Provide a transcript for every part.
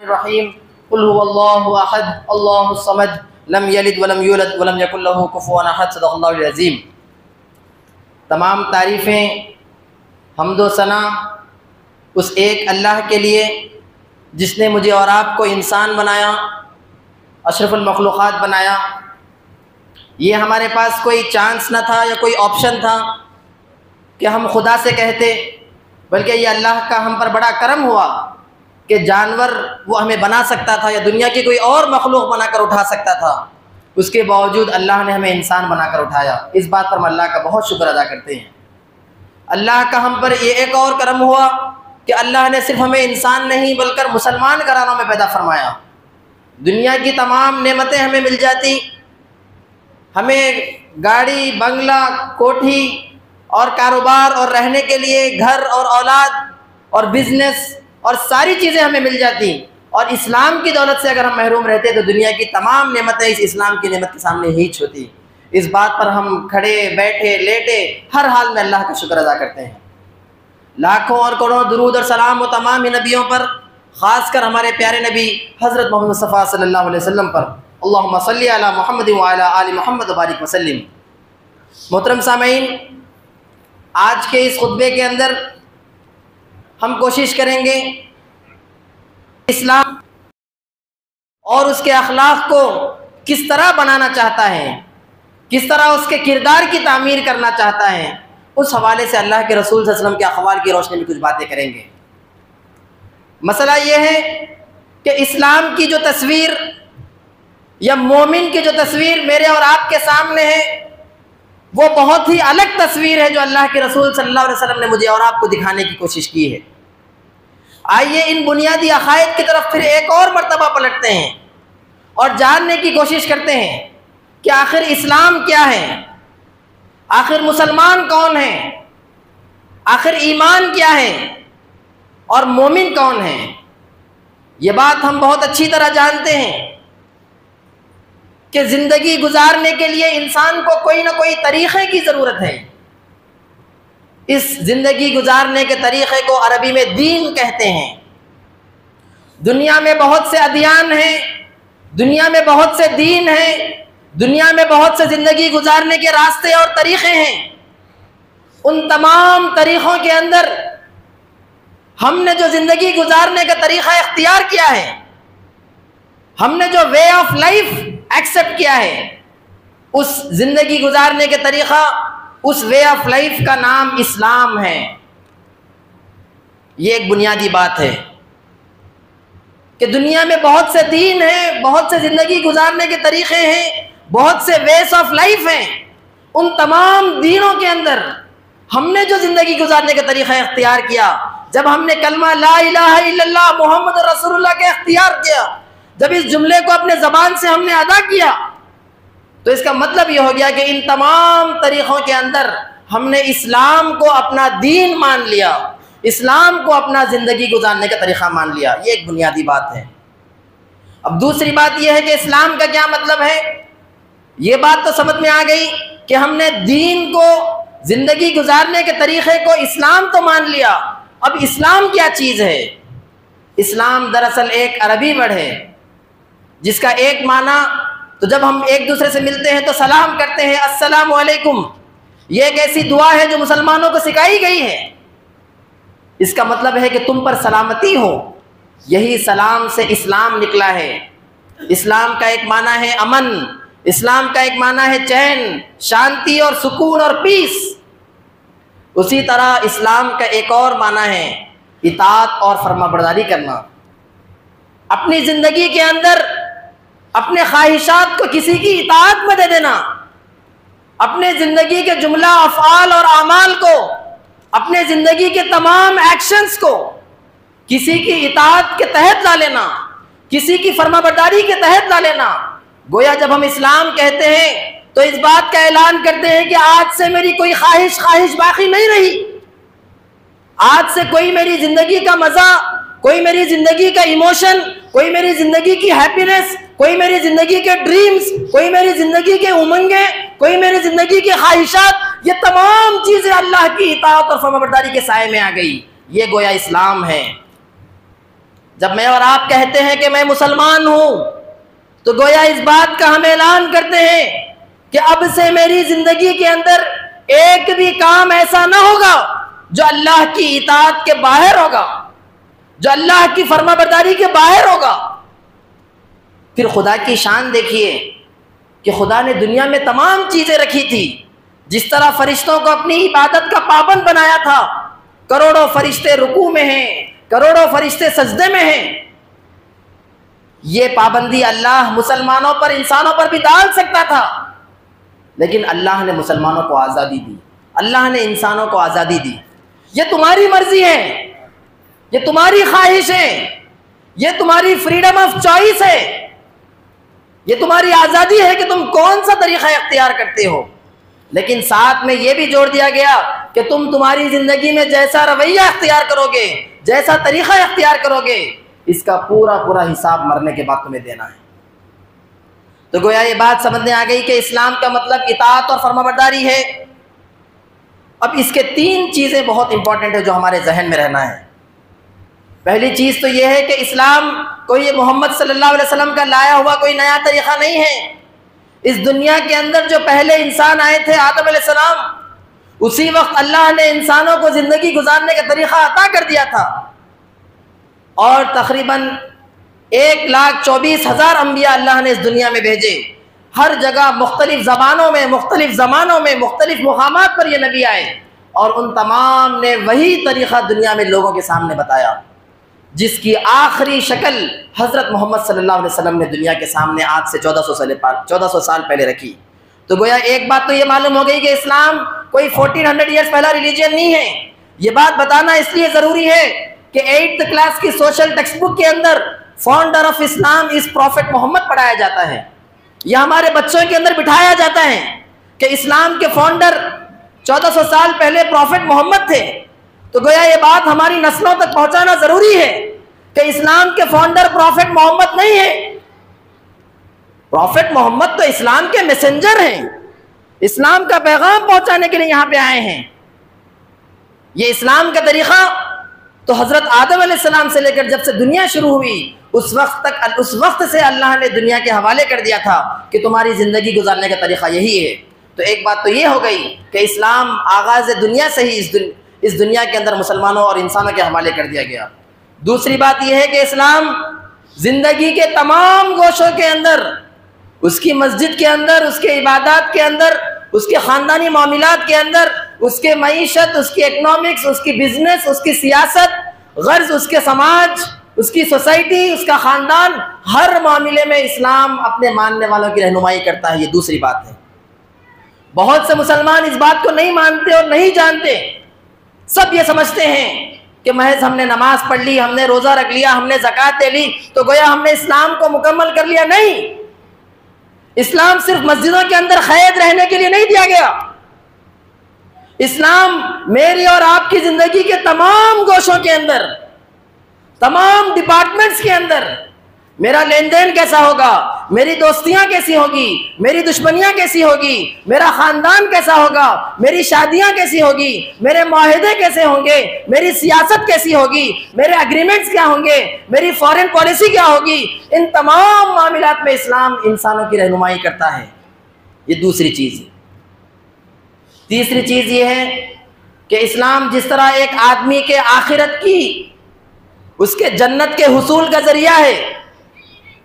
रहीम कुल हुवल्लाहु अहद अल्लाहुस समद लम यलिद वलम यूलद वलम यकुल लहू कुफुवन अहद सदक़ल्लाहुल अज़ीम। तमाम तारीफ़ें हम्दो सना उस एक अल्लाह के लिए जिसने मुझे और आपको इंसान बनाया, अशरफुल मखलूक़ात बनाया। ये हमारे पास कोई चांस न था या कोई ऑप्शन था कि हम खुदा से कहते, बल्कि ये अल्लाह का हम पर बड़ा करम हुआ कि जानवर वो हमें बना सकता था या दुनिया की कोई और मखलूक बनाकर उठा सकता था, उसके बावजूद अल्लाह ने हमें इंसान बनाकर उठाया। इस बात पर हम अल्लाह का बहुत शुक्र अदा करते हैं। अल्लाह का हम पर ये एक और करम हुआ कि अल्लाह ने सिर्फ हमें इंसान नहीं बल्कि मुसलमान घरानों में पैदा फरमाया। दुनिया की तमाम नेमतें हमें मिल जाती, हमें गाड़ी, बंगला, कोठी और कारोबार और रहने के लिए घर और औलाद और बिजनेस और सारी चीज़ें हमें मिल जाती, और इस्लाम की दौलत से अगर हम महरूम रहते तो दुनिया की तमाम नेमतें इस इस्लाम की नेमत के सामने हीच होती। इस बात पर हम खड़े बैठे लेटे हर हाल में अल्लाह का शुक्र अदा करते हैं। लाखों और करोड़ों दुरूद और सलाम हो तमाम ही नबियों पर, ख़ासकर हमारे प्यारे नबी हज़रत मोहम्मद मुस्तफ़ा सल्लल्लाहु अलैहि वसल्लम पर। अल्लाहुम्मा सल्ली अला मुहम्मद व अला आलि मुहम्मद व बारिक वसल्लिम। मोहतरम सामईन, आज के इस खुतबे के अंदर हम कोशिश करेंगे इस्लाम और उसके अखलाक को किस तरह बनाना चाहता है, किस तरह उसके किरदार की तामीर करना चाहता है, उस हवाले से अल्लाह के रसूल सल्लल्लाहु अलैहि वसल्लम के अखवाल की रोशनी में कुछ बातें करेंगे। मसला ये है कि इस्लाम की जो तस्वीर या मोमिन की जो तस्वीर मेरे और आपके सामने है, वो बहुत ही अलग तस्वीर है जो अल्लाह के रसूल सल्लल्लाहु अलैहि वसल्लम ने मुझे और आपको दिखाने की कोशिश की है। आइए इन बुनियादी अकायद की तरफ फिर एक और मर्तबा पलटते हैं और जानने की कोशिश करते हैं कि आखिर इस्लाम क्या है, आखिर मुसलमान कौन है, आखिर ईमान क्या है और मोमिन कौन है। ये बात हम बहुत अच्छी तरह जानते हैं कि ज़िंदगी गुजारने के लिए इंसान को कोई ना कोई तरीक़े की ज़रूरत है। इस ज़िंदगी गुजारने के तरीक़े को अरबी में दीन कहते हैं। दुनिया में बहुत से अदियान हैं, दुनिया में बहुत से दीन हैं, दुनिया में बहुत से ज़िंदगी गुजारने के रास्ते और तरीक़े हैं। उन तमाम तरीक़ों के अंदर हमने जो ज़िंदगी गुजारने का तरीक़ा इख्तियार किया है, हमने जो वे ऑफ लाइफ एक्सेप्ट किया है, उस ज़िंदगी गुजारने के तरीक़ा, उस वे ऑफ लाइफ का नाम इस्लाम है। ये एक बुनियादी बात है कि दुनिया में बहुत से दीन हैं, बहुत से ज़िंदगी गुजारने के तरीक़े हैं, बहुत से वेस ऑफ लाइफ हैं। उन तमाम दीनों के अंदर हमने जो ज़िंदगी गुजारने का तरीक़ा इख्तियार किया, जब हमने कलमा ला इलाहा इल्लल्लाह मुहम्मद रसूलुल्लाह के इख्तियार किया, जब इस जुमले को अपने ज़बान से हमने अदा किया, तो इसका मतलब ये हो गया कि इन तमाम तरीक़ों के अंदर हमने इस्लाम को अपना दीन मान लिया, इस्लाम को अपना ज़िंदगी गुजारने का तरीक़ा मान लिया। ये एक बुनियादी बात है। अब दूसरी बात यह है कि इस्लाम का क्या मतलब है। ये बात तो समझ में आ गई कि हमने दीन को, ज़िंदगी गुजारने के तरीक़े को, इस्लाम तो मान लिया। अब इस्लाम क्या चीज़ है। इस्लाम दरअसल एक अरबी वर्ड है जिसका एक माना, तो जब हम एक दूसरे से मिलते हैं तो सलाम करते हैं, अस्सलामु अलैकुम। ये एक ऐसी दुआ है जो मुसलमानों को सिखाई गई है। इसका मतलब है कि तुम पर सलामती हो। यही सलाम से इस्लाम निकला है। इस्लाम का एक माना है अमन, इस्लाम का एक माना है चैन, शांति और सुकून और पीस। उसी तरह इस्लाम का एक और माना है इताअत और फरमाबरदारी करना। अपनी ज़िंदगी के अंदर अपने ख्वाहिशात को किसी की इताअत में दे देना, अपने ज़िंदगी के जुमला अफ़आल और आमाल को, अपने ज़िंदगी के तमाम एक्शंस को किसी की इताअत के तहत ला लेना, किसी की फरमाबरदारी के तहत ला लेना। गोया जब हम इस्लाम कहते हैं तो इस बात का ऐलान करते हैं कि आज से मेरी कोई ख्वाहिश बाकी नहीं रही। आज से कोई मेरी ज़िंदगी का मज़ा, कोई मेरी ज़िंदगी का इमोशन, कोई मेरी ज़िंदगी की हैप्पीनेस, कोई मेरी ज़िंदगी के ड्रीम्स, कोई मेरी ज़िंदगी के उमंगे, कोई मेरी ज़िंदगी की ख्वाहिशात, ये तमाम चीज़ें अल्लाह की इताअत और फरमाबरदारी के साए में आ गई। ये गोया इस्लाम है। जब मैं और आप कहते हैं कि मैं मुसलमान हूं, तो गोया इस बात का हम ऐलान करते हैं कि अब से मेरी जिंदगी के अंदर एक भी काम ऐसा ना होगा जो अल्लाह की इताअत के बाहर होगा, जो अल्लाह की फरमाबरदारी के बाहर होगा। फिर खुदा की शान देखिए कि खुदा ने दुनिया में तमाम चीजें रखी थी। जिस तरह फरिश्तों को अपनी इबादत का पाबंद बनाया था, करोड़ों फरिश्ते रुकू में हैं, करोड़ों फरिश्ते सजदे में हैं, ये पाबंदी अल्लाह मुसलमानों पर, इंसानों पर भी डाल सकता था, लेकिन अल्लाह ने मुसलमानों को आज़ादी दी, अल्लाह ने इंसानों को आज़ादी दी। ये तुम्हारी मर्जी है, ये तुम्हारी ख्वाहिश है, ये तुम्हारी फ्रीडम ऑफ चॉइस है, ये तुम्हारी आज़ादी है कि तुम कौन सा तरीक़ा इख्तियार करते हो। लेकिन साथ में ये भी जोड़ दिया गया कि तुम तुम्हारी ज़िंदगी में जैसा रवैया इख्तियार करोगे, जैसा तरीक़ा इख्तियार करोगे, इसका पूरा पूरा हिसाब मरने के बाद तुम्हें देना है। तो गोया ये बात समझ में आ गई कि इस्लाम का मतलब इताअत और फरमाबरदारी है। अब इसके 3 चीज़ें बहुत इंपॉर्टेंट है जो हमारे जहन में रहना है। पहली चीज़ तो यह है कि इस्लाम कोई मोहम्मद सल्लल्लाहु अलैहि वसल्लम का लाया हुआ कोई नया तरीक़ा नहीं है। इस दुनिया के अंदर जो पहले इंसान आए थे, आदम अलैहिस्सलाम, उसी वक्त अल्लाह ने इंसानों को ज़िंदगी गुजारने का तरीक़ा अता कर दिया था, और तकरीबन 1,24,000 अम्बिया अल्लाह ने इस दुनिया में भेजे। हर जगह मुख्तलिफ ज़बानों में, मुख्तलिफ ज़मानों में, मुख्तलिफ मुकामात पर ये नबी आए, और उन तमाम ने वही तरीक़ा दुनिया में लोगों के सामने बताया, जिसकी आखिरी शक्ल हज़रत मोहम्मद सल्लल्लाहु अलैहि वसल्लम ने दुनिया के सामने आज से 1400 साल पहले रखी। तो गोया एक बात तो ये मालूम हो गई कि इस्लाम कोई 1400 ईयर्स पहला रिलीजन नहीं है। ये बात बताना इसलिए ज़रूरी है कि 8th क्लास की सोशल टेक्स्ट बुक के अंदर फाउंडर ऑफ इस्लाम इस प्रॉफिट मोहम्मद पढ़ाया जाता है। यह हमारे बच्चों के अंदर बिठाया जाता है कि इस्लाम के फाउंडर 1400 साल पहले प्रॉफिट मोहम्मद थे। तो गोया ये बात हमारी नस्लों तक पहुंचाना जरूरी है कि इस्लाम के फाउंडर प्रॉफिट मोहम्मद नहीं है। प्रॉफिट मोहम्मद तो इस्लाम के मैसेंजर हैं, इस्लाम का पैगाम पहुंचाने के लिए यहां पे आए हैं। ये इस्लाम का तरीका तो हजरत आदम अलैहिस्सलाम से लेकर जब से दुनिया शुरू हुई उस वक्त से अल्लाह ने दुनिया के हवाले कर दिया था कि तुम्हारी जिंदगी गुजारने का तरीका यही है। तो एक बात तो ये हो गई कि इस्लाम आगाज़ दुनिया से ही इस दुनिया के अंदर मुसलमानों और इंसानों के हवाले कर दिया गया। दूसरी बात यह है कि इस्लाम ज़िंदगी के तमाम गोशों के अंदर, उसकी मस्जिद के अंदर, उसके इबादत के अंदर, उसके ख़ानदानी मामलात के अंदर, उसके मईशत, उसकी इकनॉमिक्स, उसकी बिजनेस, उसकी सियासत, गर्ज, उसके समाज, उसकी सोसाइटी, उसका ख़ानदान, हर मामले में इस्लाम अपने मानने वालों की रहनुमाई करता है। ये दूसरी बात है। बहुत से मुसलमान इस बात को नहीं मानते और नहीं जानते। सब ये समझते हैं कि महज हमने नमाज पढ़ ली, हमने रोज़ा रख लिया, हमने ज़कात दे ली तो गोया हमने इस्लाम को मुकम्मल कर लिया। नहीं, इस्लाम सिर्फ मस्जिदों के अंदर क़ैद रहने के लिए नहीं दिया गया। इस्लाम मेरी और आपकी ज़िंदगी के तमाम गोशों के अंदर, तमाम डिपार्टमेंट्स के अंदर, मेरा लेन देन कैसा होगा, मेरी दोस्तियां कैसी होगी, मेरी दुश्मनियां कैसी होगी, मेरा ख़ानदान कैसा होगा, मेरी शादियां कैसी होगी, मेरे मुआहदे कैसे होंगे, मेरी सियासत कैसी होगी, मेरे एग्रीमेंट्स क्या होंगे, मेरी फॉरेन पॉलिसी क्या होगी, इन तमाम मामलात में इस्लाम इंसानों की रहनुमाई करता है। ये दूसरी चीज़ है। तीसरी चीज़ ये है कि इस्लाम जिस तरह एक आदमी के आखिरत की, उसके जन्नत के हुसूल का ज़रिया है।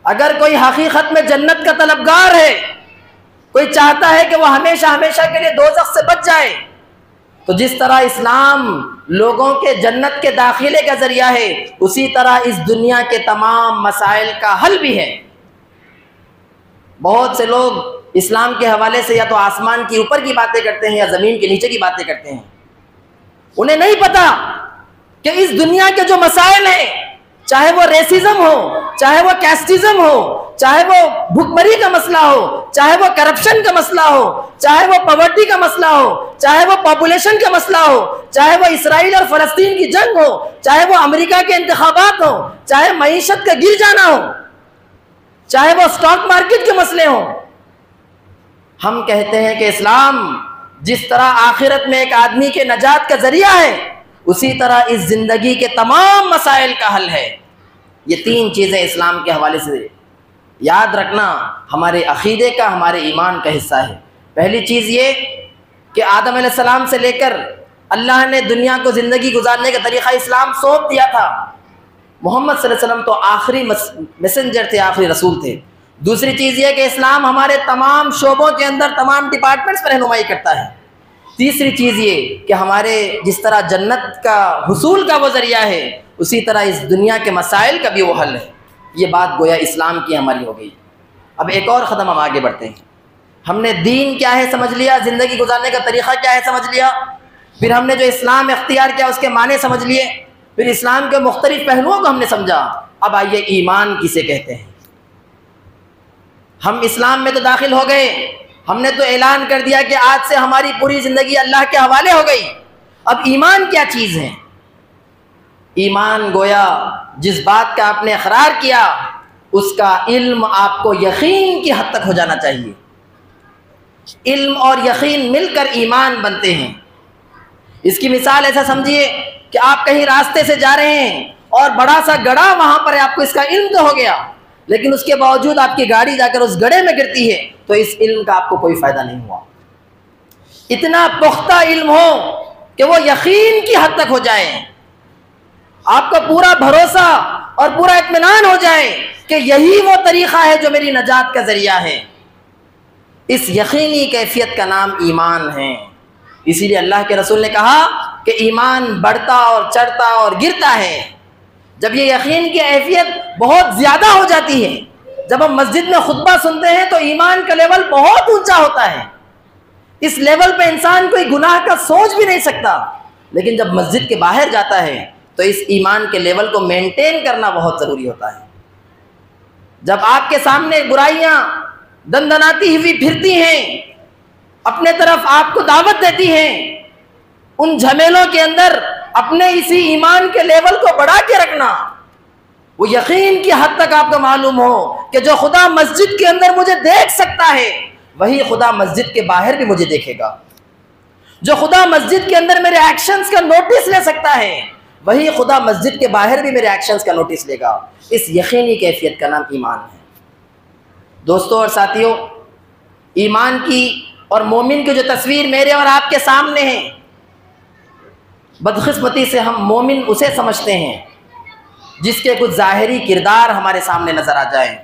अगर कोई हकीकत में जन्नत का तलबगार है, कोई चाहता है कि वह हमेशा हमेशा के लिए दोज़ख से बच जाए, तो जिस तरह इस्लाम लोगों के जन्नत के दाखिले का ज़रिया है, उसी तरह इस दुनिया के तमाम मसाइल का हल भी है। बहुत से लोग इस्लाम के हवाले से या तो आसमान की ऊपर की बातें करते हैं या ज़मीन के नीचे की बातें करते हैं। उन्हें नहीं पता कि इस दुनिया के जो मसाइल हैं, चाहे वो रेसिज्म हो, चाहे वो कैस्टिज्म हो, चाहे वो भुखमरी का मसला हो, चाहे वो करप्शन का मसला हो, चाहे वो पॉवर्टी का मसला हो, चाहे वो पॉपुलेशन का मसला हो, चाहे वो इसराइल और फ़लस्तीन की जंग हो, चाहे वो अमेरिका के इंतखाबात हो, चाहे मईशत का गिर जाना हो, चाहे वो स्टॉक मार्केट के मसले हों, हम कहते हैं कि इस्लाम जिस तरह आखिरत में एक आदमी के नजात का जरिया है, उसी तरह इस जिंदगी के तमाम मसाइल का हल है। ये 3 चीज़ें इस्लाम के हवाले से याद रखना हमारे अक़ीदे का, हमारे ईमान का हिस्सा है। पहली चीज़ ये कि आदम अलैहिस्सलाम से लेकर अल्लाह ने दुनिया को ज़िंदगी गुजारने का तरीक़ा इस्लाम सौंप दिया था। मोहम्मद सल्लल्लाहु अलैहि वसल्लम तो आखिरी मैसेंजर थे, आखिरी रसूल थे। दूसरी चीज़ ये कि इस्लाम हमारे तमाम शोबों के अंदर, तमाम डिपार्टमेंट्स पर रहनुमाई करता है। तीसरी चीज़ ये कि हमारे जिस तरह जन्नत का हुसूल का वो ज़रिया है, उसी तरह इस दुनिया के मसाइल का भी वो हल है। ये बात गोया इस्लाम की हमारी हो गई। अब एक और क़दम हम आगे बढ़ते हैं। हमने दीन क्या है समझ लिया, ज़िंदगी गुजारने का तरीक़ा क्या है समझ लिया, फिर हमने जो इस्लाम इख्तियार किया उसके माने समझ लिए, फिर इस्लाम के मुख्तलिफ पहलुओं को हमने समझा। अब आइए ईमान किसे कहते हैं। हम इस्लाम में तो दाखिल हो गए, हमने तो ऐलान कर दिया कि आज से हमारी पूरी ज़िंदगी अल्लाह के हवाले हो गई। अब ईमान क्या चीज़ है? ईमान गोया जिस बात का आपने इकरार किया उसका इल्म आपको यकीन की हद तक हो जाना चाहिए। इल्म और यकीन मिलकर ईमान बनते हैं। इसकी मिसाल ऐसा समझिए कि आप कहीं रास्ते से जा रहे हैं और बड़ा सा गड्ढा वहाँ पर है, आपको इसका इल्म तो हो गया, लेकिन उसके बावजूद आपकी गाड़ी जाकर उस गड्ढे में गिरती है तो इस इल्म का आपको कोई फ़ायदा नहीं हुआ। इतना पुख्ता इल्म हो कि वो यकीन की हद तक हो जाए, आपको पूरा भरोसा और पूरा इत्मीनान हो जाए कि यही वो तरीक़ा है जो मेरी नजात का ज़रिया है। इस यकीनी कैफियत का नाम ईमान है। इसीलिए अल्लाह के रसूल ने कहा कि ईमान बढ़ता और चढ़ता और गिरता है। जब ये यकीन की कैफियत बहुत ज़्यादा हो जाती है, जब हम मस्जिद में खुतबा सुनते हैं तो ईमान का लेवल बहुत ऊंचा होता है। इस लेवल पे इंसान कोई गुनाह का सोच भी नहीं सकता, लेकिन जब मस्जिद के बाहर जाता है तो इस ईमान के लेवल को मेंटेन करना बहुत ज़रूरी होता है। जब आपके सामने बुराइयाँ दंदनाती हुई फिरती हैं, अपने तरफ आपको दावत देती हैं, उन झमेलों के अंदर अपने इसी ईमान के लेवल को बढ़ा के रखना। वो यकीन की हद तक आपको मालूम हो कि जो खुदा मस्जिद के अंदर मुझे देख सकता है वही खुदा मस्जिद के बाहर भी मुझे देखेगा। जो खुदा मस्जिद के अंदर मेरे एक्शंस का नोटिस ले सकता है वही खुदा मस्जिद के बाहर भी मेरे एक्शंस का नोटिस लेगा। इस यकीनी कैफियत का नाम ईमान है। दोस्तों और साथियों, ईमान की और मोमिन की जो तस्वीर मेरे और आपके सामने है, बदकिस्मती से हम मोमिन उसे समझते हैं जिसके कुछ ज़ाहिरी किरदार हमारे सामने नज़र आ जाए।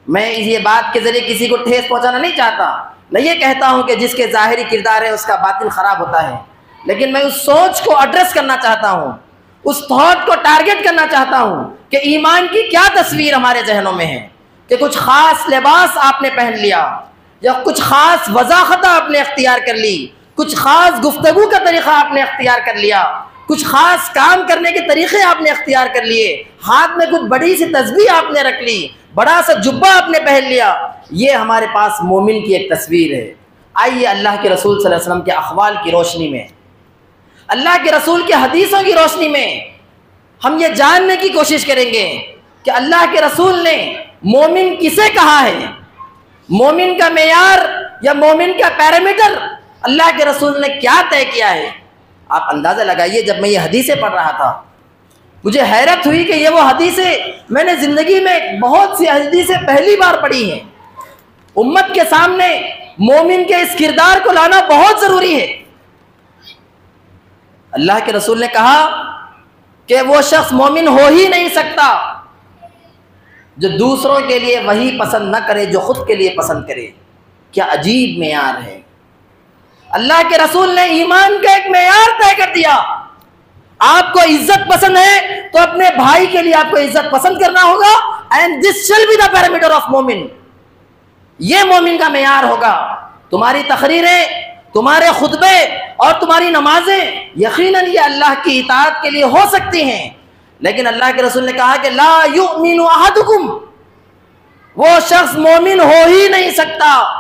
मैं ये बात के ज़रिए किसी को ठेस पहुंचाना नहीं चाहता, मैं ये कहता हूं कि जिसके ज़ाहिरी किरदार है उसका बातिन ख़राब होता है, लेकिन मैं उस सोच को एड्रेस करना चाहता हूं, उस थॉट को टारगेट करना चाहता हूं कि ईमान की क्या तस्वीर हमारे जहनों में है। कि कुछ ख़ास लिबास आपने पहन लिया, या कुछ ख़ास वज़ाख़त आपने अख्तियार कर ली, कुछ ख़ास गुफ्तगू का तरीक़ा आपने अख्तियार कर लिया, कुछ ख़ास काम करने के तरीक़े आपने अख्तियार कर लिए, हाथ में कुछ बड़ी सी तस्बीह आपने रख ली, बड़ा सा जुब्बा आपने पहन लिया। ये हमारे पास मोमिन की एक तस्वीर है। आइए अल्लाह के रसूल सल्लल्लाहु अलैहि वसल्लम के अक़वाल की रोशनी में, अल्लाह के रसूल के हदीसों की रोशनी में हम ये जानने की कोशिश करेंगे कि अल्लाह के रसूल ने मोमिन किसे कहा है। मोमिन का मेयार या मोमिन का पैरामीटर अल्लाह के रसूल ने क्या तय किया है। आप अंदाज़ा लगाइए, जब मैं ये हदीसें पढ़ रहा था मुझे हैरत हुई कि ये वो हदीसें मैंने ज़िंदगी में बहुत सी हदीसें पहली बार पढ़ी हैं। उम्मत के सामने मोमिन के इस किरदार को लाना बहुत ज़रूरी है। अल्लाह के रसूल ने कहा कि वो शख्स मोमिन हो ही नहीं सकता जो दूसरों के लिए वही पसंद न करे जो खुद के लिए पसंद करे। क्या अजीब मेयार है। अल्लाह के रसूल ने ईमान का एक मेयार तय कर दिया। आपको इज्जत पसंद है तो अपने भाई के लिए आपको इज्जत पसंद करना होगा, and this shall be the parameter of मोमिन। ये मोमिन का मेयार होगा। तुम्हारी तकरीरें, तुम्हारे खुतबे और तुम्हारी नमाजें यकीनन ये अल्लाह की इताअत के लिए हो सकती हैं, लेकिन अल्लाह के रसूल ने कहा कि ला युमिनु अहदुकुम, वो शख्स मोमिन हो ही नहीं सकता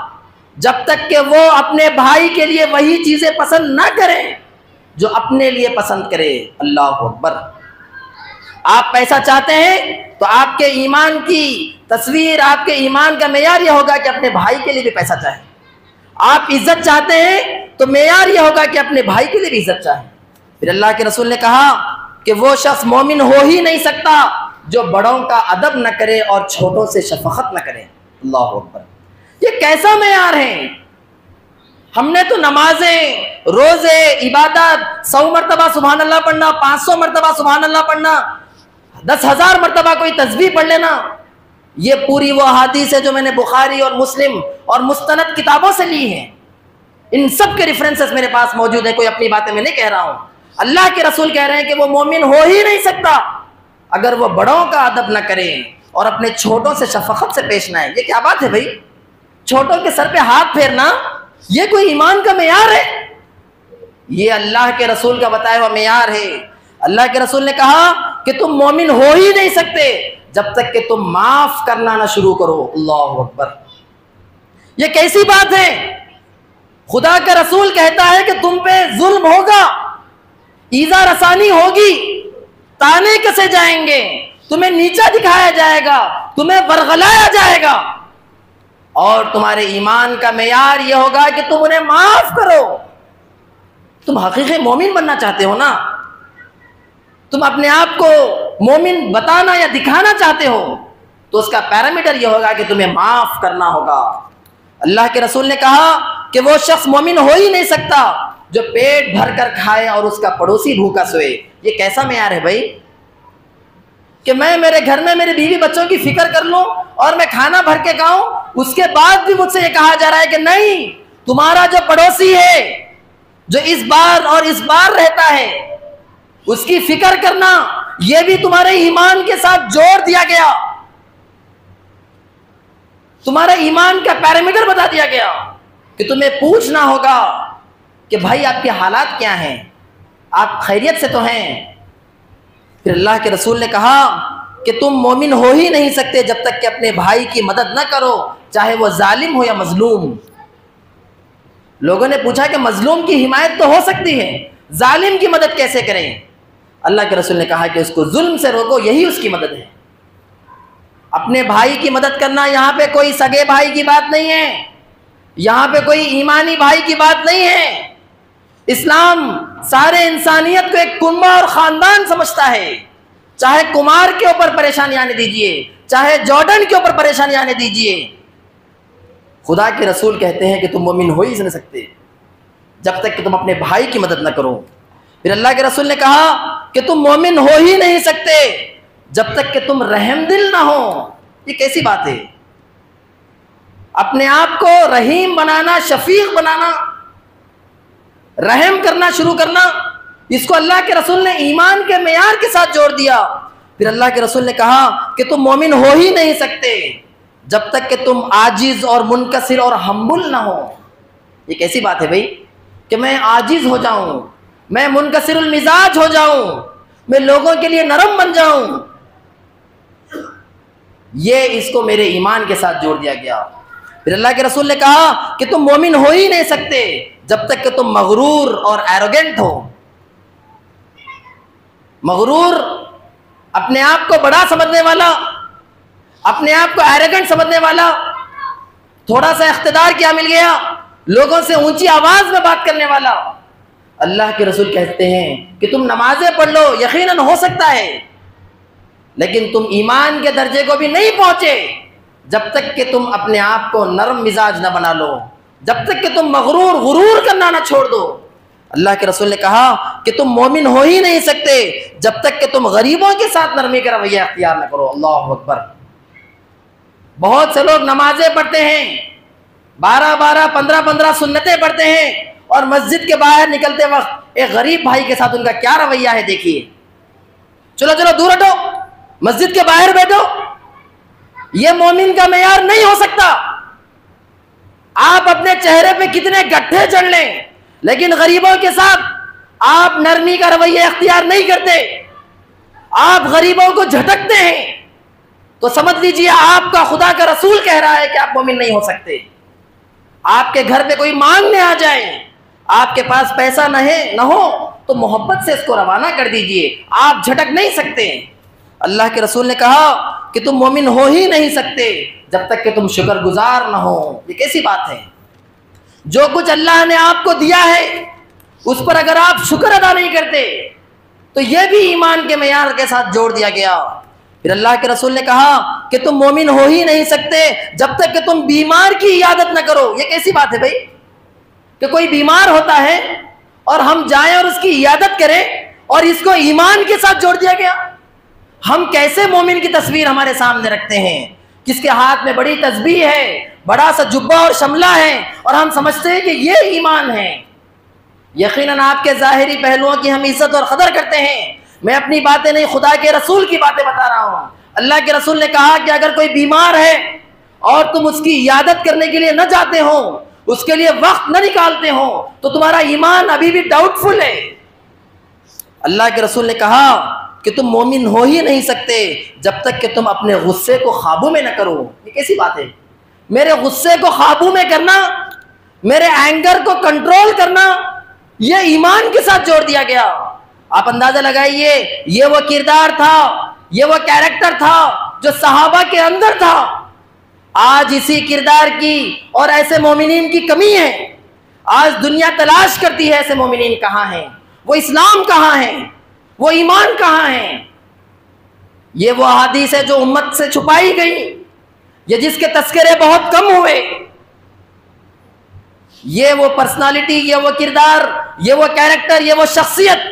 जब तक कि वो अपने भाई के लिए वही चीज़ें पसंद ना करे जो अपने लिए पसंद करे। अल्लाह अकबर। आप पैसा चाहते हैं तो आपके ईमान की तस्वीर, आपके ईमान का मेयार यह होगा कि अपने भाई के लिए भी पैसा चाहें। आप इज्जत चाहते हैं तो मेयार यह होगा कि अपने भाई के लिए भी इज्जत चाहें। फिर अल्लाह के रसूल ने कहा कि वो शख्स मोमिन हो ही नहीं सकता जो बड़ों का अदब न करे और छोटों से शफकत न करे। अल्लाह अकबर, ये कैसा मेयार है। हमने तो नमाजें, रोजे, इबादत 100 मरतबा सुभान अल्लाह पढ़ना, 500 मरतबा सुभान अल्लाह पढ़ना, 10,000 मरतबा कोई तस्बीह पढ़ लेना, ये पूरी वो हदीस है जो मैंने बुखारी और मुस्लिम और मुस्तनद किताबों से ली है। इन सब के रेफरेंसेस मेरे पास मौजूद है, कोई अपनी बातें मैं नहीं कह रहा हूं। अल्लाह के रसूल कह रहे हैं कि वो मोमिन हो ही नहीं सकता अगर वो बड़ों का अदब न करे और अपने छोटों से शफकत से पेश ना आए। ये क्या बात है भाई, छोटों के सर पे हाथ फेरना ये कोई ईमान का मेयार है? ये अल्लाह के रसूल का बताया हुआ मेयार है। अल्लाह के रसूल ने कहा कि तुम मोमिन हो ही नहीं सकते जब तक कि तुम माफ करना ना शुरू करो। अल्लाह अकबर, ये कैसी बात है? खुदा का रसूल कहता है कि तुम पे जुल्म होगा, ईजा रसानी होगी, ताने कसे जाएंगे, तुम्हें नीचा दिखाया जाएगा, तुम्हें बरगलाया जाएगा, और तुम्हारे ईमान का मेयार यह होगा कि तुम उन्हें माफ करो। तुम हकीकी मोमिन बनना चाहते हो ना, तुम अपने आप को मोमिन बताना या दिखाना चाहते हो, तो उसका पैरामीटर यह होगा कि तुम्हें माफ करना होगा। अल्लाह के रसूल ने कहा कि वो शख्स मोमिन हो ही नहीं सकता जो पेट भर कर खाए और उसका पड़ोसी भूखा सोए। ये कैसा मेयार है भाई कि मैं मेरे घर में मेरे बीवी बच्चों की फिक्र कर लूं और मैं खाना भर के खाऊं, उसके बाद भी मुझसे ये कहा जा रहा है कि नहीं, तुम्हारा जो पड़ोसी है जो इस बार और इस बार रहता है उसकी फिक्र करना, यह भी तुम्हारे ईमान के साथ जोड़ दिया गया, तुम्हारे ईमान का पैरामीटर बता दिया गया कि तुम्हें पूछना होगा कि भाई आपके हालात क्या हैं, आप खैरियत से तो हैं। फिर अल्लाह के रसूल ने कहा कि तुम मोमिन हो ही नहीं सकते जब तक कि अपने भाई की मदद न करो, चाहे वो जालिम हो या मजलूम। लोगों ने पूछा कि मजलूम की हिमायत तो हो सकती है, जालिम की मदद कैसे करें? अल्लाह के रसूल ने कहा कि उसको जुल्म से रोको, यही उसकी मदद है। अपने भाई की मदद करना, यहाँ पे कोई सगे भाई की बात नहीं है, यहाँ पे कोई ईमानी भाई की बात नहीं है। इस्लाम सारे इंसानियत को एक कुंबा और ख़ानदान समझता है। चाहे कुमार के ऊपर परेशानी आने दीजिए, चाहे जॉर्डन के ऊपर परेशानी आने दीजिए, खुदा के रसूल कहते हैं कि तुम मोमिन हो ही नहीं सकते जब तक कि तुम अपने भाई की मदद न करो। फिर अल्लाह के रसूल ने कहा कि तुम मोमिन हो ही नहीं सकते जब तक कि तुम रहमदिल ना हो। ये कैसी बात है? अपने आप को रहीम बनाना, शफीक बनाना, रहम करना शुरू करना, इसको अल्लाह के रसूल ने ईमान के मेयार के साथ जोड़ दिया। फिर अल्लाह के रसूल ने कहा कि तुम मोमिन हो ही नहीं सकते जब तक कि तुम आजिज और मुनकसिर और हम्बुल ना हो। ये कैसी बात है भाई कि मैं आजिज हो जाऊं, मैं मुनकसिरुल मिजाज हो जाऊं, मैं लोगों के लिए नरम बन जाऊं? ये इसको मेरे ईमान के साथ जोड़ दिया गया। फिर अल्लाह के रसूल ने कहा कि तुम मोमिन हो ही नहीं सकते जब तक कि तुम मगरूर और एरोगेंट हो। मगरूर, अपने आप को बड़ा समझने वाला, अपने आप को एरोगेंट समझने वाला, थोड़ा सा इख्तिदार क्या मिल गया, लोगों से ऊंची आवाज में बात करने वाला। अल्लाह के रसूल कहते हैं कि तुम नमाजें पढ़ लो, यकीनन हो सकता है, लेकिन तुम ईमान के दर्जे को भी नहीं पहुंचे जब तक कि तुम अपने आप को नरम मिजाज न बना लो, जब तक कि तुम मगरूर गुरूर करना ना छोड़ दो। अल्लाह के रसूल ने कहा कि तुम मोमिन हो ही नहीं सकते जब तक कि तुम गरीबों के साथ नरमी का रवैया अख्तियार न करो। अल्लाह अकबर। बहुत से लोग नमाजें पढ़ते हैं, 12-12, 15-15 सुन्नतें पढ़ते हैं, और मस्जिद के बाहर निकलते वक्त एक गरीब भाई के साथ उनका क्या रवैया है देखिए। चलो चलो दूर हटो, मस्जिद के बाहर बैठो। यह मोमिन का मेयार नहीं हो सकता। आप अपने चेहरे पे कितने गड्ढे चढ़ लें, लेकिन गरीबों के साथ आप नरमी का रवैया अख्तियार नहीं करते, आप गरीबों को झटकते हैं, तो समझ लीजिए आपका खुदा का रसूल कह रहा है कि आप मोमिन नहीं हो सकते। आपके घर पे कोई मांगने आ जाए, आपके पास पैसा न हो तो मोहब्बत से इसको रवाना कर दीजिए, आप झटक नहीं सकते। अल्लाह के रसूल ने कहा कि तुम मोमिन हो ही नहीं सकते जब तक कि तुम शुक्रगुजार ना हो। ये कैसी बात है? जो कुछ अल्लाह ने आपको दिया है उस पर अगर आप शुक्र अदा नहीं करते तो यह भी ईमान के मेयार के साथ जोड़ दिया गया। फिर अल्लाह के रसूल ने कहा कि तुम मोमिन हो ही नहीं सकते जब तक कि तुम बीमार की इयादत न करो। ये कैसी बात है भाई कि कोई बीमार होता है और हम जाएं और उसकी इयादत करें, और इसको ईमान के साथ जोड़ दिया गया। हम कैसे मोमिन की तस्वीर हमारे सामने रखते हैं, किसके हाथ में बड़ी तस्बीह है, बड़ा सा जुब्बा और शमला है, और हम समझते हैं कि ये ईमान है। यकीनन आपके ज़ाहिरी पहलुओं की हम इज्जत और कदर करते हैं। मैं अपनी बातें नहीं, खुदा के रसूल की बातें बता रहा हूँ। अल्लाह के रसूल ने कहा कि अगर कोई बीमार है और तुम उसकी इयादत करने के लिए न जाते हो, उसके लिए वक्त न निकालते हो, तो तुम्हारा ईमान अभी भी डाउटफुल है। अल्लाह के रसूल ने कहा कि तुम मोमिन हो ही नहीं सकते जब तक कि तुम अपने गुस्से को काबू में न करो। ये कैसी बात है? मेरे गुस्से को काबू में करना, मेरे एंगर को कंट्रोल करना, ये ईमान के साथ जोड़ दिया गया। आप अंदाजा लगाइए, ये वो किरदार था, ये वो कैरेक्टर था जो सहाबा के अंदर था। आज इसी किरदार की और ऐसे मोमिनीन की कमी है। आज दुनिया तलाश करती है ऐसे मोमिनीन कहाँ हैं, वो इस्लाम कहाँ है, वो ईमान कहाँ है। ये वो हदीस है जो उम्मत से छुपाई गई, ये जिसके तस्करे बहुत कम हुए। ये वो पर्सनालिटी, ये वो किरदार, ये वो कैरेक्टर, ये वो शख्सियत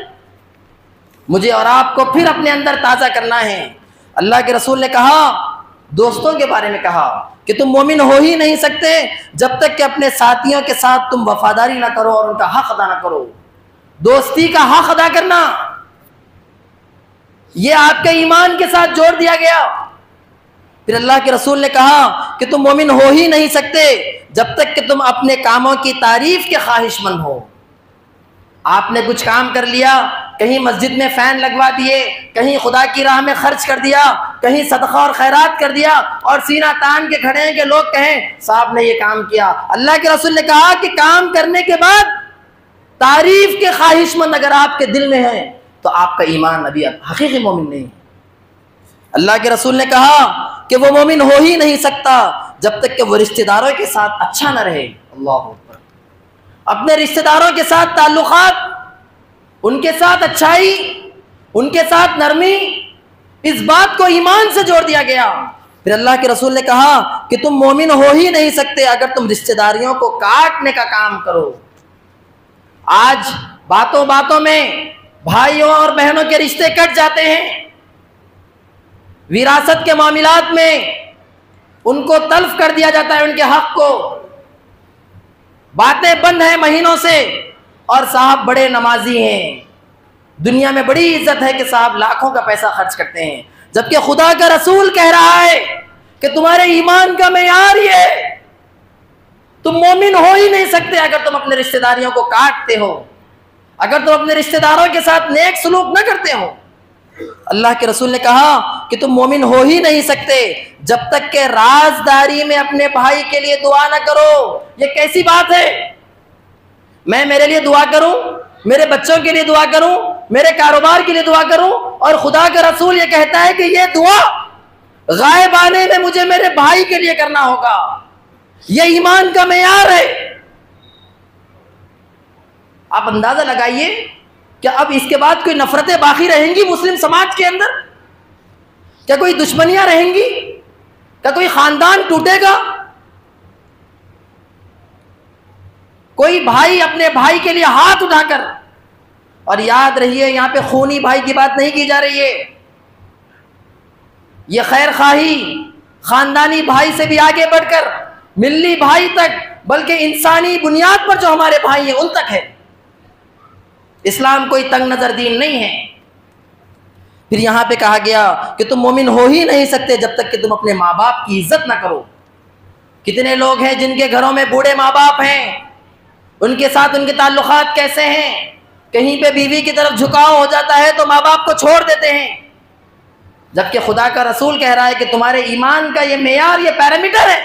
मुझे और आपको फिर अपने अंदर ताज़ा करना है। अल्लाह के रसूल ने कहा, दोस्तों के बारे में कहा कि तुम मोमिन हो ही नहीं सकते जब तक कि अपने साथियों के साथ तुम वफादारी ना करो और उनका हक अदा ना करो। दोस्ती का हक अदा करना, यह आपके ईमान के साथ जोड़ दिया गया। फिर अल्लाह के रसूल ने कहा कि तुम मोमिन हो ही नहीं सकते जब तक कि तुम अपने कामों की तारीफ के ख्वाहिशमंद हो। आपने कुछ काम कर लिया, कहीं मस्जिद में फैन लगवा दिए, कहीं खुदा की राह में खर्च कर दिया, कहीं सदका और खैरात कर दिया, और सीना तान के खड़े हैं कि लोग कहें साहब ने ये काम किया। अल्लाह के रसूल ने कहा कि काम करने के बाद तारीफ के ख्वाहिशमंद अगर आपके दिल में है तो आपका ईमान अभी हकीकी मोमिन नहीं है। अल्लाह के रसूल ने कहा कि वो मोमिन हो ही नहीं सकता जब तक कि वो रिश्तेदारों के साथ अच्छा न रहे। अल्लाह अकबर। अपने रिश्तेदारों के साथ ताल्लुकात, उनके साथ अच्छाई, उनके साथ नरमी, इस बात को ईमान से जोड़ दिया गया। फिर अल्लाह के रसूल ने कहा कि तुम मोमिन हो ही नहीं सकते अगर तुम रिश्तेदारियों को काटने का काम करो। आज बातों बातों में भाइयों और बहनों के रिश्ते कट जाते हैं, विरासत के मामलात में उनको तल्फ कर दिया जाता है, उनके हक को। बातें बंद हैं महीनों से, और साहब बड़े नमाजी हैं, दुनिया में बड़ी इज्जत है कि साहब लाखों का पैसा खर्च करते हैं, जबकि खुदा का रसूल कह रहा है कि तुम्हारे ईमान का मेयार ये है, तुम मोमिन हो ही नहीं सकते अगर तुम अपने रिश्तेदारियों को काटते हो, अगर तुम अपने रिश्तेदारों के साथ नेक सलूक न करते हो। अल्लाह के रसूल ने कहा कि तुम मोमिन हो ही नहीं सकते जब तक के राजदारी में अपने भाई के लिए दुआ न करो। ये कैसी बात है? मैं मेरे लिए दुआ करूं, मेरे बच्चों के लिए दुआ करूं, मेरे कारोबार के लिए दुआ करूं, और खुदा का रसूल ये कहता है कि ये दुआ गायबाने में मुझे मेरे भाई के लिए करना होगा। ये ईमान का मेयार है। आप अंदाजा लगाइए, क्या अब इसके बाद कोई नफरतें बाकी रहेंगी मुस्लिम समाज के अंदर? क्या कोई दुश्मनियां रहेंगी? क्या कोई खानदान टूटेगा? कोई भाई अपने भाई के लिए हाथ उठाकर, और याद रहिए यहां पे खूनी भाई की बात नहीं की जा रही है, ये खैर खाही खानदानी भाई से भी आगे बढ़कर मिल्ली भाई तक, बल्कि इंसानी बुनियाद पर जो हमारे भाई हैं उन तक है। इस्लाम कोई तंग नजर दीन नहीं है। फिर यहां पे कहा गया कि तुम मोमिन हो ही नहीं सकते जब तक कि तुम अपने माँ बाप की इज्जत ना करो। कितने लोग हैं जिनके घरों में बूढ़े माँ बाप हैं, उनके साथ उनके ताल्लुकात कैसे हैं? कहीं पे बीवी की तरफ झुकाव हो जाता है तो माँ बाप को छोड़ देते हैं, जबकि खुदा का रसूल कह रहा है कि तुम्हारे ईमान का ये मेयार, ये पैरामीटर है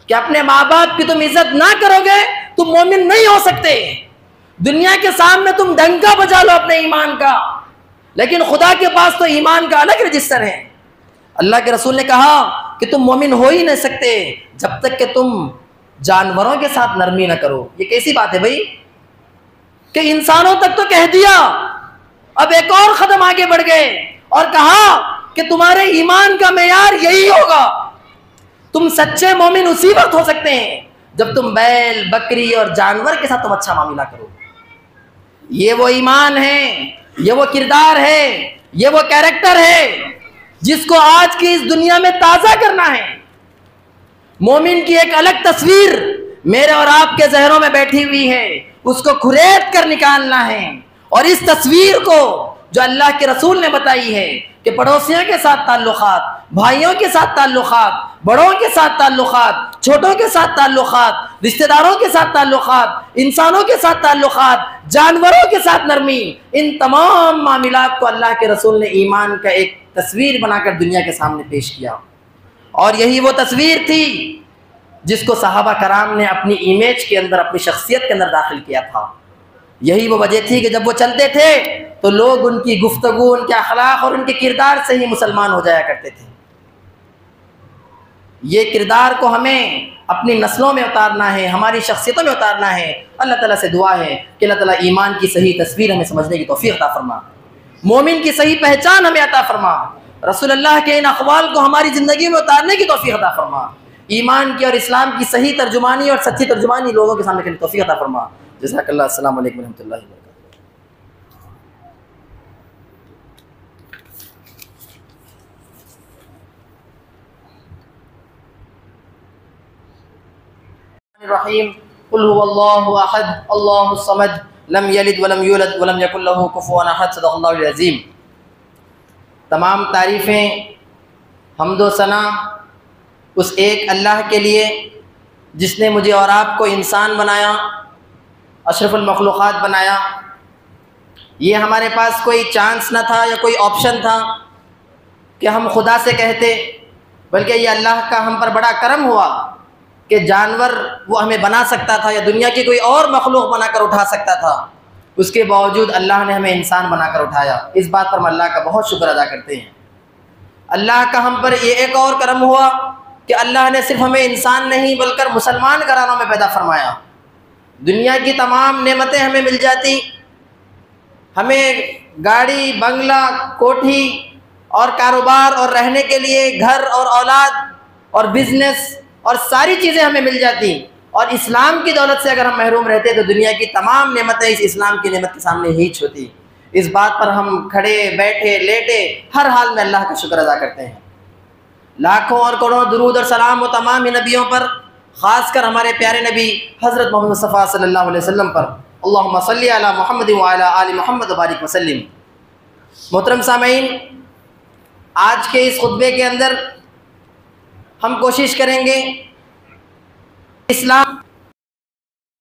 कि अपने माँ बाप की तुम इज्जत ना करोगे तुम मोमिन नहीं हो सकते। दुनिया के सामने तुम डंका बजा लो अपने ईमान का, लेकिन खुदा के पास तो ईमान का अलग रजिस्टर है। अल्लाह के रसूल ने कहा कि तुम मोमिन हो ही नहीं सकते जब तक कि तुम जानवरों के साथ नरमी ना करो। ये कैसी बात है भाई कि इंसानों तक तो कह दिया, अब एक और कदम आगे बढ़ गए और कहा कि तुम्हारे ईमान का मेयार यही होगा। तुम सच्चे मोमिन उसी वक्त हो सकते हैं जब तुम बैल, बकरी और जानवर के साथ तुम अच्छा मामला करो। ये वो ईमान है, ये वो किरदार है, ये वो कैरेक्टर है जिसको आज की इस दुनिया में ताज़ा करना है। मोमिन की एक अलग तस्वीर मेरे और आपके जहरों में बैठी हुई है, उसको खुरेद कर निकालना है। और इस तस्वीर को जो अल्लाह के रसूल ने बताई है कि पड़ोसियों के साथ ताल्लुकात, भाइयों के साथ ताल्लुकात, बड़ों के साथ ताल्लुकात, छोटों के साथ ताल्लुकात, रिश्तेदारों के साथ ताल्लुकात, इंसानों के साथ ताल्लुकात, जानवरों के साथ नरमी, इन तमाम मामलात को अल्लाह के रसूल ने ईमान का एक तस्वीर बनाकर दुनिया के सामने पेश किया। और यही वो तस्वीर थी जिसको सहाबा कराम ने अपनी इमेज के अंदर, अपनी शख्सियत के अंदर दाखिल किया था। यही वो वजह थी कि जब वो चलते थे तो लोग उनकी गुफ्तगू, उनके अखलाक और उनके किरदार से ही मुसलमान हो जाया करते थे। ये किरदार को हमें अपनी नस्लों में उतारना है, हमारी शख्सियतों में उतारना है। अल्लाह ताला से दुआ है कि अल्लाह ताला ईमान की सही तस्वीर हमें समझने की तौफीक अता फरमा, मोमिन की सही पहचान हमें अता फरमा, रसूलुल्लाह के इन अक़वाल को हमारी ज़िंदगी में उतारने की तौफीक अता फरमा, ईमान की और इस्लाम की सही तर्जुमानी और सच्ची तर्जुमानी लोगों के सामने करने की तौफीक अता फरमा। जज़ाकल्लाह। अस्सलामु अलैकुम रहमतुल्लाहि व रहीम। कुल हुवल्लाहु अहद अल्लाहुस समद लम यलिद वलम यूलद वलम यकुल लहू कुफुवन अहद। सदक़ल्लाहुल अज़ीम। तमाम तारीफ़ें, हम्दो सना उस एक अल्लाह के लिए जिसने मुझे और आपको इंसान बनाया, अशरफुल मखलूक़ात बनाया। ये हमारे पास कोई चांस न था या कोई ऑप्शन था कि हम खुदा से कहते, बल्कि ये अल्लाह का हम पर बड़ा करम हुआ कि जानवर वो हमें बना सकता था या दुनिया की कोई और मखलूक बनाकर उठा सकता था, उसके बावजूद अल्लाह ने हमें इंसान बनाकर उठाया। इस बात पर हम अल्लाह का बहुत शुक्र अदा करते हैं। अल्लाह का हम पर ये एक और करम हुआ कि अल्लाह ने सिर्फ हमें इंसान नहीं बल्कि मुसलमान घरानों में पैदा फरमाया। दुनिया की तमाम नेमतें हमें मिल जाती, हमें गाड़ी, बंगला, कोठी और कारोबार और रहने के लिए घर और औलाद और बिजनेस और सारी चीज़ें हमें मिल जाती, और इस्लाम की दौलत से अगर हम महरूम रहते तो दुनिया की तमाम नेमतें इस इस्लाम की नेमत के सामने हीच होती। इस बात पर हम खड़े, बैठे, लेटे, हर हाल में अल्लाह का शुक्र अदा करते हैं। लाखों और करोड़ों दुरूद और सलाम वो तमाम ही नबियों पर, ख़ासकर हमारे प्यारे नबी हज़रत मोहम्मद मुस्तफ़ा सल्लल्लाहु अलैहि वसल्लम पर। अल्लाहुम्मा सल्ली अला मुहम्मद व अला आलि मुहम्मद व बारिक वसल्लिम। मोहतरम सामईन, आज के इस खुतबे के अंदर हम कोशिश करेंगे इस्लाम